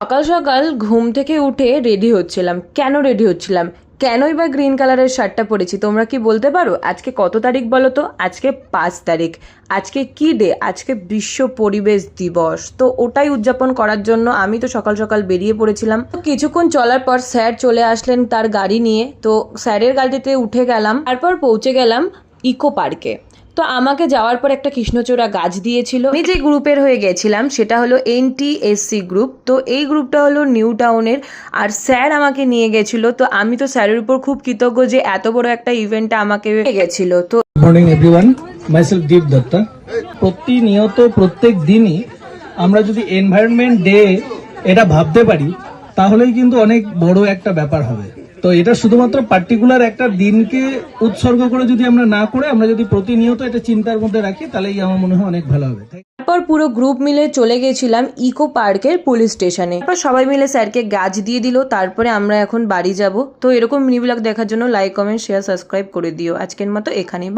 সকাল সকাল ঘুম থেকে উঠে রেডি হচ্ছিলাম। কেন রেডি হচ্ছিলাম, কেনই বা গ্রিন কালারের শার্টটা পরেছি তোমরা কি বলতে পারো? আজকে কত তারিখ বলো তো? আজকে 5 তারিখ। আজকে কি ডে? আজকে বিশ্ব পরিবেশ দিবস। তো ওটাই উদযাপন করার জন্য আমি তো সকাল সকাল বেরিয়ে পড়েছিলাম। তো কিছুক্ষণ চলার পর স্যার চলে আসলেন তার গাড়ি নিয়ে। তো স্যারের গাড়িতে উঠে গেলাম, তারপর পৌঁছে গেলাম ইকো পার্কে। তো আমাকে যাওয়ার পর একটা কৃষ্ণচূড়া গাছ দিয়েছিল। আমি যে গ্রুপের হয়ে গেছিলাম সেটা হলো NTSC গ্রুপ। তো এই গ্রুপটা হলো নিউ টাউনের, আর স্যার আমাকে নিয়ে গেছিল। তো আমি তো স্যারের উপর খুব কৃতজ্ঞ যে এত বড় একটা ইভেন্টে আমাকে নিয়ে গেছিল। তো মর্নিং এভরিওয়ান, মাইসেলফ দীপ দত্তা। প্রতিনিয়ত প্রত্যেক দিনই আমরা যদি এনভায়রনমেন্ট ডে এটা ভাবতে পারি তাহলেই কিন্তু অনেক বড় একটা ব্যাপার হবে। তো এটা শুধুমাত্র পার্টিকুলার একটা দিনকে উৎসর্গ করে যদি আমরা না করে আমরা যদি প্রতিনিয়ত এটা চিন্তার মধ্যে রাখি তাহলেই আমার মনে হয় অনেক ভালো হবে। তারপর পুরো গ্রুপ মিলে চলে গেছিলাম ইকো পার্কের পুলিশ স্টেশনে। তারপর সবাই মিলে স্যারকে গাছ দিয়ে দিল। তারপরে আমরা এখন বাড়ি যাব। তো এরকম মিনি ব্লগ দেখার জন্য লাইক, কমেন্ট, শেয়ার, সাবস্ক্রাইব করে দিও। আজকের মতো এখানেই।